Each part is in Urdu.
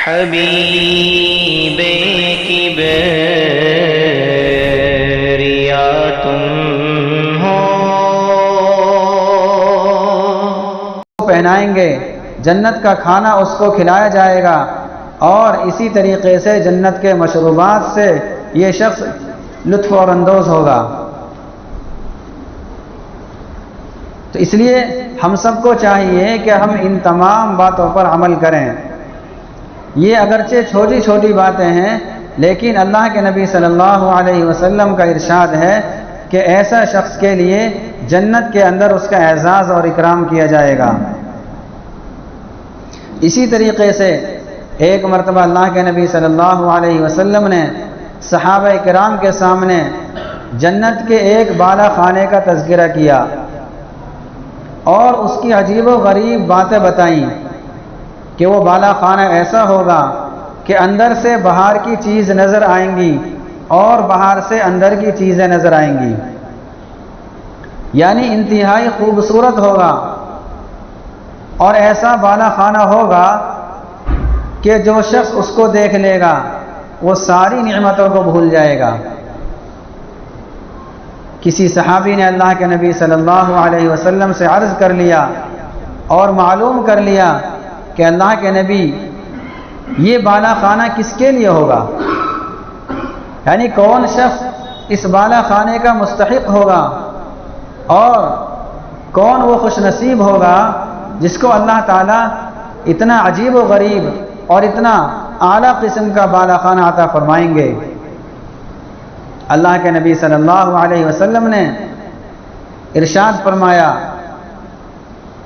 حبیب کبریا تم ہو. پہنائیں گے، جنت کا کھانا اس کو کھلایا جائے گا، اور اسی طریقے سے جنت کے مشروبات سے یہ شخص لطف اور اندوز ہوگا. تو اس لیے ہم سب کو چاہیے کہ ہم ان تمام باتوں پر عمل کریں. یہ اگرچہ چھوٹی چھوٹی باتیں ہیں، لیکن اللہ کے نبی صلی اللہ علیہ وسلم کا ارشاد ہے کہ ایسا شخص کے لیے جنت کے اندر اس کا اعزاز اور اکرام کیا جائے گا. اسی طریقے سے ایک مرتبہ اللہ کے نبی صلی اللہ علیہ وسلم نے صحابہ کرام کے سامنے جنت کے ایک بالا خانے کا تذکرہ کیا اور اس کی عجیب و غریب باتیں بتائیں کہ وہ بالا خانہ ایسا ہوگا کہ اندر سے باہر کی چیز نظر آئیں گی اور باہر سے اندر کی چیزیں نظر آئیں گی، یعنی انتہائی خوبصورت ہوگا. اور ایسا بالا خانہ ہوگا کہ جو شخص اس کو دیکھ لے گا وہ ساری نعمتوں کو بھول جائے گا. کسی صحابی نے اللہ کے نبی صلی اللہ علیہ وسلم سے عرض کر لیا اور معلوم کر لیا کہ اللہ کے نبی، یہ بالا خانہ کس کے لیے ہوگا؟ یعنی کون شخص اس بالا خانے کا مستحق ہوگا، اور کون وہ خوش نصیب ہوگا جس کو اللہ تعالیٰ اتنا عجیب و غریب اور اتنا اعلیٰ قسم کا بالا خانہ عطا فرمائیں گے. اللہ کے نبی صلی اللہ علیہ وسلم نے ارشاد فرمایا،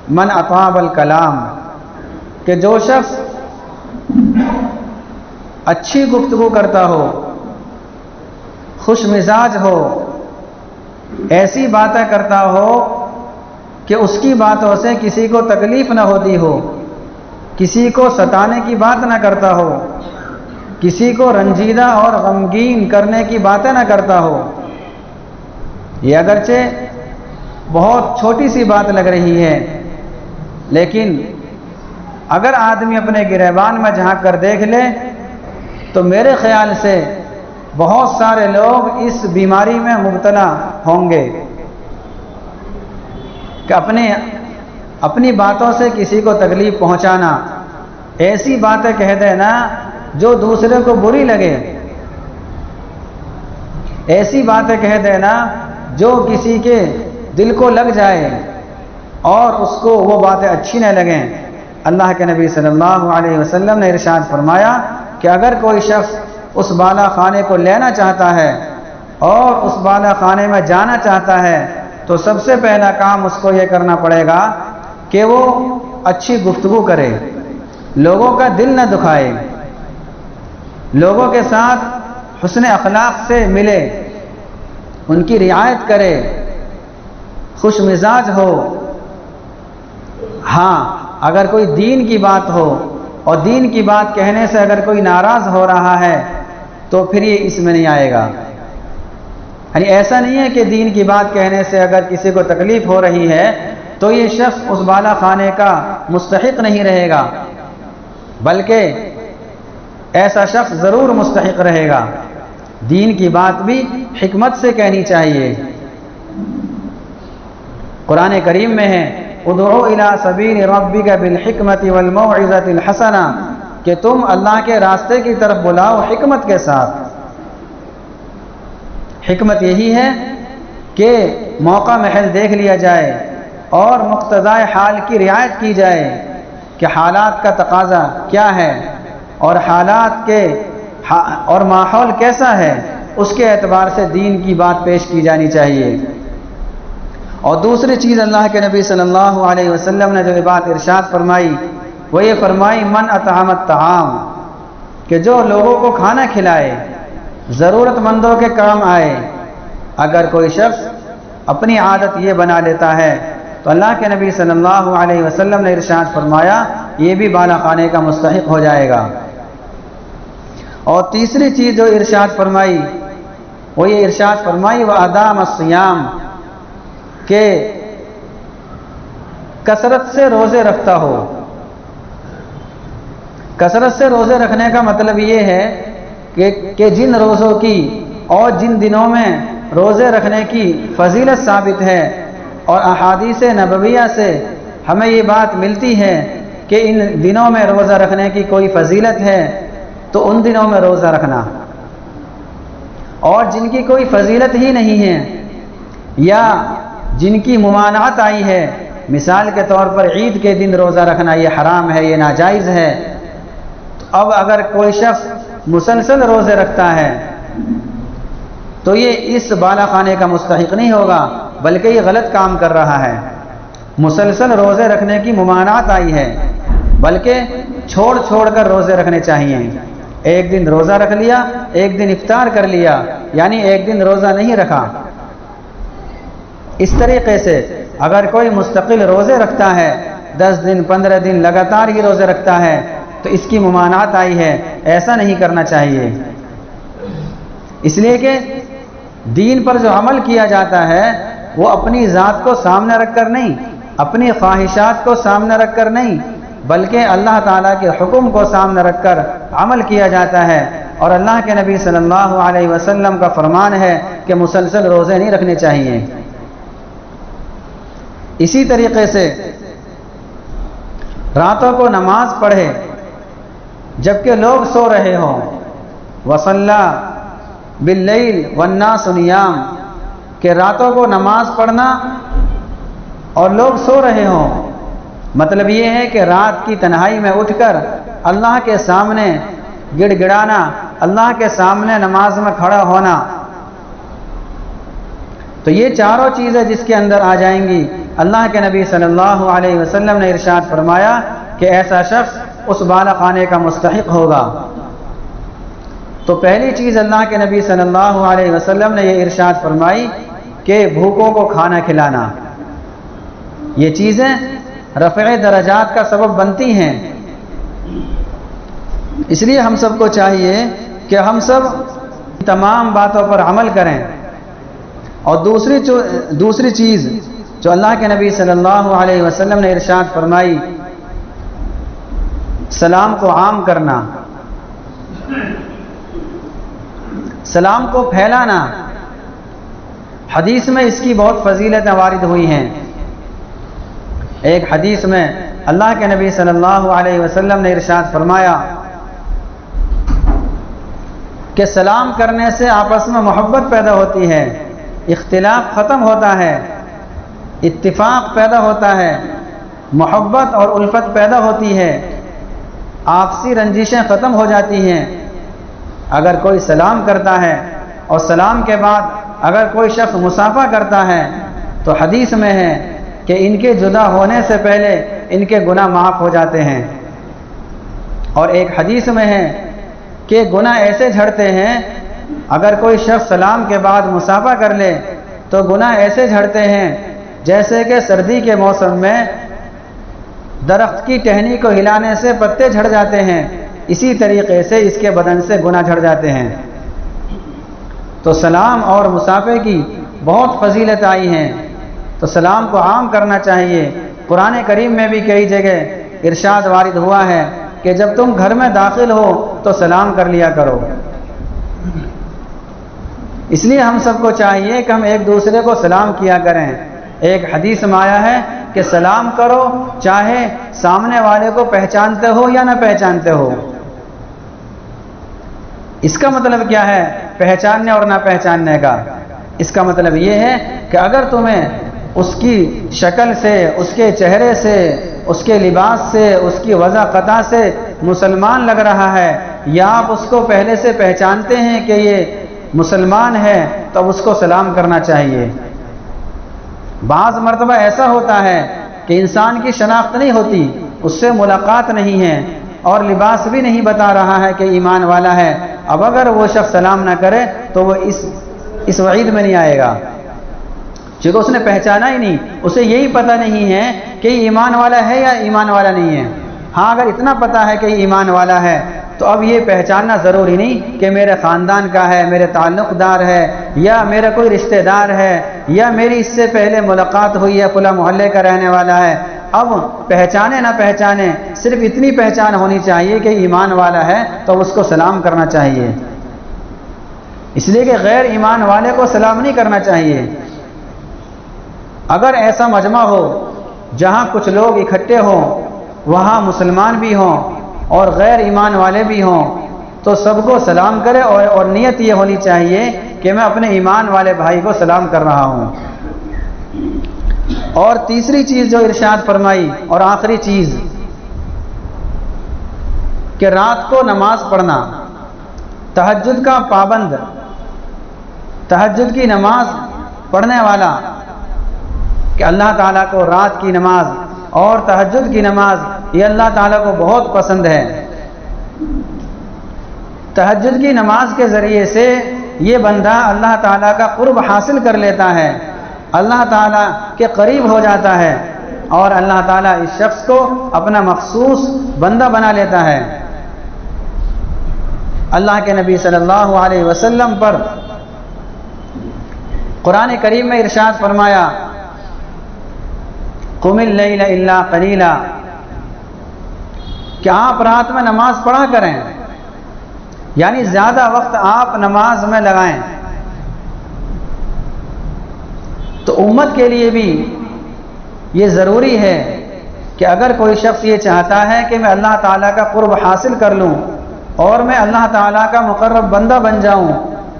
من اطاب الکلام، کہ جو شخص اچھی گفتگو کرتا ہو، خوش مزاج ہو، ایسی باتیں کرتا ہو کہ اس کی باتوں سے کسی کو تکلیف نہ ہوتی ہو، کسی کو ستانے کی بات نہ کرتا ہو، کسی کو رنجیدہ اور غمگین کرنے کی باتیں نہ کرتا ہو. یہ اگرچہ بہت چھوٹی سی بات لگ رہی ہے، لیکن اگر آدمی اپنے گریبان میں جھانک کر دیکھ لے تو میرے خیال سے بہت سارے لوگ اس بیماری میں مبتلا ہوں گے کہ اپنی باتوں سے کسی کو تکلیف پہنچانا، ایسی باتیں کہہ دینا جو دوسرے کو بری لگے، ایسی باتیں کہہ دینا جو کسی کے دل کو لگ جائے اور اس کو وہ باتیں اچھی نہ لگیں. اللہ کے نبی صلی اللہ علیہ وسلم نے ارشاد فرمایا کہ اگر کوئی شخص اس بالا خانے کو لینا چاہتا ہے اور اس بالا خانے میں جانا چاہتا ہے تو سب سے پہلا کام اس کو یہ کرنا پڑے گا کہ وہ اچھی گفتگو کرے، لوگوں کا دل نہ دکھائے، لوگوں کے ساتھ حسن اخلاق سے ملے، ان کی رعایت کرے، خوش مزاج ہو. ہاں، اگر کوئی دین کی بات ہو اور دین کی بات کہنے سے اگر کوئی ناراض ہو رہا ہے تو پھر یہ اس میں نہیں آئے گا. یعنی ایسا نہیں ہے کہ دین کی بات کہنے سے اگر کسی کو تکلیف ہو رہی ہے تو یہ شخص اس بالا خانے کا مستحق نہیں رہے گا، بلکہ ایسا شخص ضرور مستحق رہے گا. دین کی بات بھی حکمت سے کہنی چاہیے. قرآن کریم میں ہے، ادعو الی سبیل ربک بالحکمت والموعظۃ الحسنہ، کہ تم اللہ کے راستے کی طرف بلاؤ حکمت کے ساتھ. حکمت یہی ہے کہ موقع محل دیکھ لیا جائے اور مقتضائے حال کی رعایت کی جائے کہ حالات کا تقاضا کیا ہے اور حالات کے اور ماحول کیسا ہے، اس کے اعتبار سے دین کی بات پیش کی جانی چاہیے. اور دوسری چیز اللہ کے نبی صلی اللہ علیہ وسلم نے جو بات ارشاد فرمائی وہ یہ فرمائی، من اطعم الطعام، کہ جو لوگوں کو کھانا کھلائے، ضرورت مندوں کے کام آئے. اگر کوئی شخص اپنی عادت یہ بنا لیتا ہے تو اللہ کے نبی صلی اللہ علیہ وسلم نے ارشاد فرمایا یہ بھی بالا خانے کا مستحق ہو جائے گا. اور تیسری چیز جو ارشاد فرمائی وہ یہ ارشاد فرمائی وَأَدَامَ الصِّيَامِ، کہ کثرت سے روزے رکھتا ہو. کثرت سے روزے رکھنے کا مطلب یہ ہے کہ جن روزوں کی اور جن دنوں میں روزے رکھنے کی فضیلت ثابت ہے اور احادیث نبویہ سے ہمیں یہ بات ملتی ہے کہ ان دنوں میں روزہ رکھنے کی کوئی فضیلت ہے تو ان دنوں میں روزہ رکھنا، اور جن کی کوئی فضیلت ہی نہیں ہے یا جن کی ممانعت آئی ہے، مثال کے طور پر عید کے دن روزہ رکھنا یہ حرام ہے، یہ ناجائز ہے، تو اب اگر کوئی شخص مسلسل روزے رکھتا ہے تو یہ اس بالا خانے کا مستحق نہیں ہوگا، بلکہ یہ غلط کام کر رہا ہے۔ مسلسل روزے رکھنے کی ممانعت آئی ہے، بلکہ چھوڑ چھوڑ کر روزے رکھنے چاہیے۔ ایک دن روزہ رکھ لیا، ایک دن افطار کر لیا، یعنی ایک دن روزہ نہیں رکھا۔ اس طریقے سے اگر کوئی مستقل روزے رکھتا ہے، 10 دن 15 دن لگاتار ہی روزے رکھتا ہے، تو اس کی ممانعت آئی ہے، ایسا نہیں کرنا چاہیے۔ اس لیے کہ دین پر جو عمل کیا جاتا ہے وہ اپنی ذات کو سامنے رکھ کر نہیں، اپنی خواہشات کو سامنے رکھ کر نہیں، بلکہ اللہ تعالیٰ کے حکم کو سامنے رکھ کر عمل کیا جاتا ہے۔ اور اللہ کے نبی صلی اللہ علیہ وسلم کا فرمان ہے کہ مسلسل روزے نہیں رکھنے چاہیے۔ اسی طریقے سے راتوں کو نماز پڑھے جبکہ لوگ سو رہے ہوں، وصلی باللیل والناس نیام، کہ راتوں کو نماز پڑھنا اور لوگ سو رہے ہوں، مطلب یہ ہے کہ رات کی تنہائی میں اٹھ کر اللہ کے سامنے گڑ گڑانا، اللہ کے سامنے نماز میں کھڑا ہونا، تو یہ چاروں چیزیں جس کے اندر آ جائیں گی، اللہ کے نبی صلی اللہ علیہ وسلم نے ارشاد فرمایا کہ ایسا شخص اس بالا خانے کا مستحق ہوگا۔ تو پہلی چیز اللہ کے نبی صلی اللہ علیہ وسلم نے یہ ارشاد فرمائی کہ بھوکوں کو کھانا کھلانا، یہ چیزیں رفع درجات کا سبب بنتی ہیں۔ اس لیے ہم سب کو چاہیے کہ ہم سب تمام باتوں پر عمل کریں۔ اور دوسری چیز جو اللہ کے نبی صلی اللہ علیہ وسلم نے ارشاد فرمائی، سلام کو عام کرنا، سلام کو پھیلانا۔ حدیث میں اس کی بہت فضیلتیں وارد ہوئی ہیں۔ ایک حدیث میں اللہ کے نبی صلی اللہ علیہ وسلم نے ارشاد فرمایا کہ سلام کرنے سے آپس میں محبت پیدا ہوتی ہے، اختلاف ختم ہوتا ہے، اتفاق پیدا ہوتا ہے، محبت اور الفت پیدا ہوتی ہے، آپسی رنجشیں ختم ہو جاتی ہیں۔ اگر کوئی سلام کرتا ہے اور سلام کے بعد اگر کوئی شخص مصافحہ کرتا ہے تو حدیث میں ہے کہ ان کے جدا ہونے سے پہلے ان کے گناہ معاف ہو جاتے ہیں۔ اور ایک حدیث میں ہے کہ گناہ ایسے جھڑتے ہیں، اگر کوئی شخص سلام کے بعد مصافحہ کر لے تو گناہ ایسے جھڑتے ہیں جیسے کہ سردی کے موسم میں درخت کی ٹہنی کو ہلانے سے پتے جھڑ جاتے ہیں، اسی طریقے سے اس کے بدن سے گناہ جھڑ جاتے ہیں۔ تو سلام اور مصافحے کی بہت فضیلت آئی ہیں، تو سلام کو عام کرنا چاہیے۔ قرآن کریم میں بھی کئی جگہ ارشاد وارد ہوا ہے کہ جب تم گھر میں داخل ہو تو سلام کر لیا کرو۔ اس لیے ہم سب کو چاہیے کہ ہم ایک دوسرے کو سلام کیا کریں۔ ایک حدیث میں آیا ہے کہ سلام کرو چاہے سامنے والے کو پہچانتے ہو یا نہ پہچانتے ہو۔ اس کا مطلب کیا ہے پہچاننے اور نہ پہچاننے کا؟ اس کا مطلب یہ ہے کہ اگر تمہیں اس کی شکل سے، اس کے چہرے سے، اس کے لباس سے، اس کی وضع قطع سے مسلمان لگ رہا ہے، یا آپ اس کو پہلے سے پہچانتے ہیں کہ یہ مسلمان ہے، تو اس کو سلام کرنا چاہیے۔ بعض مرتبہ ایسا ہوتا ہے کہ انسان کی شناخت نہیں ہوتی، اس سے ملاقات نہیں ہے اور لباس بھی نہیں بتا رہا ہے کہ ایمان والا ہے، اب اگر وہ شخص سلام نہ کرے تو وہ اس وعید میں نہیں آئے گا، چونکہ اس نے پہچانا ہی نہیں، اسے یہی پتہ نہیں ہے کہ ایمان والا ہے یا ایمان والا نہیں ہے۔ ہاں اگر اتنا پتہ ہے کہ ایمان والا ہے تو اب یہ پہچاننا ضروری نہیں کہ میرے خاندان کا ہے، میرے تعلق دار ہے، یا میرا کوئی رشتہ دار ہے، یا میری اس سے پہلے ملاقات ہوئی ہے، فلاں محلے کا رہنے والا ہے، اب پہچانے نہ پہچانے، صرف اتنی پہچان ہونی چاہیے کہ ایمان والا ہے تو اس کو سلام کرنا چاہیے، اس لیے کہ غیر ایمان والے کو سلام نہیں کرنا چاہیے۔ اگر ایسا مجمع ہو جہاں کچھ لوگ اکٹھے ہوں، وہاں مسلمان بھی ہوں اور غیر ایمان والے بھی ہوں، تو سب کو سلام کرے اور نیت یہ ہونی چاہیے کہ میں اپنے ایمان والے بھائی کو سلام کر رہا ہوں۔ اور تیسری چیز جو ارشاد فرمائی اور آخری چیز کہ رات کو نماز پڑھنا، تہجد کا پابند، تہجد کی نماز پڑھنے والا، کہ اللہ تعالیٰ کو رات کی نماز اور تہجد کی نماز یہ اللہ تعالیٰ کو بہت پسند ہے۔ تہجد کی نماز کے ذریعے سے یہ بندہ اللہ تعالیٰ کا قرب حاصل کر لیتا ہے، اللہ تعالیٰ کے قریب ہو جاتا ہے، اور اللہ تعالیٰ اس شخص کو اپنا مخصوص بندہ بنا لیتا ہے۔ اللہ کے نبی صلی اللہ علیہ وسلم پر قرآن کریم میں ارشاد فرمایا، قم اللیل الا قلیلا، کہ آپ رات میں نماز پڑھا کریں، یعنی زیادہ وقت آپ نماز میں لگائیں۔ تو امت کے لیے بھی یہ ضروری ہے کہ اگر کوئی شخص یہ چاہتا ہے کہ میں اللہ تعالیٰ کا قرب حاصل کر لوں اور میں اللہ تعالیٰ کا مقرب بندہ بن جاؤں،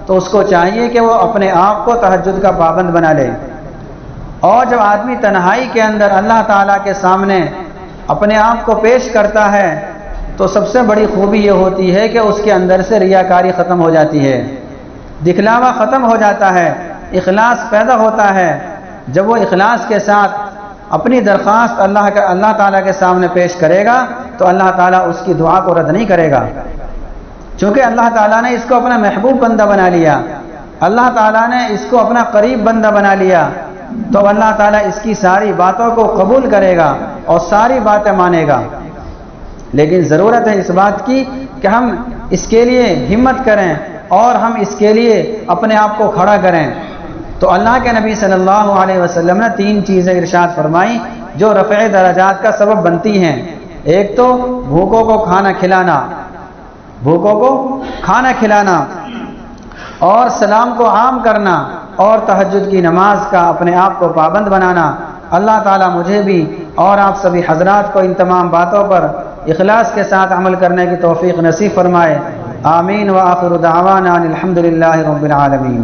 تو اس کو چاہیے کہ وہ اپنے آپ کو تہجد کا پابند بنا لے۔ اور جب آدمی تنہائی کے اندر اللہ تعالیٰ کے سامنے اپنے آپ کو پیش کرتا ہے تو سب سے بڑی خوبی یہ ہوتی ہے کہ اس کے اندر سے ریاکاری ختم ہو جاتی ہے، دکھلاوا ختم ہو جاتا ہے، اخلاص پیدا ہوتا ہے۔ جب وہ اخلاص کے ساتھ اپنی درخواست اللہ تعالیٰ کے سامنے پیش کرے گا تو اللہ تعالیٰ اس کی دعا کو رد نہیں کرے گا، چونکہ اللہ تعالیٰ نے اس کو اپنا محبوب بندہ بنا لیا، اللہ تعالیٰ نے اس کو اپنا قریب بندہ بنا لیا، تو اللہ تعالیٰ اس کی ساری باتوں کو قبول کرے گا اور ساری باتیں مانے گا۔ لیکن ضرورت ہے اس بات کی کہ ہم اس کے لیے ہمت کریں اور ہم اس کے لیے اپنے آپ کو کھڑا کریں۔ تو اللہ کے نبی صلی اللہ علیہ وسلم نے 3 چیزیں ارشاد فرمائی جو رفع درجات کا سبب بنتی ہیں۔ ایک تو بھوکوں کو کھانا کھلانا، بھوکوں کو کھانا کھلانا، اور سلام کو عام کرنا، اور تہجد کی نماز کا اپنے آپ کو پابند بنانا۔ اللہ تعالیٰ مجھے بھی اور آپ سبھی حضرات کو ان تمام باتوں پر اخلاص کے ساتھ عمل کرنے کی توفیق نصیب فرمائے۔ آمین وآخر دعوانا الحمد للہ رب العالمین۔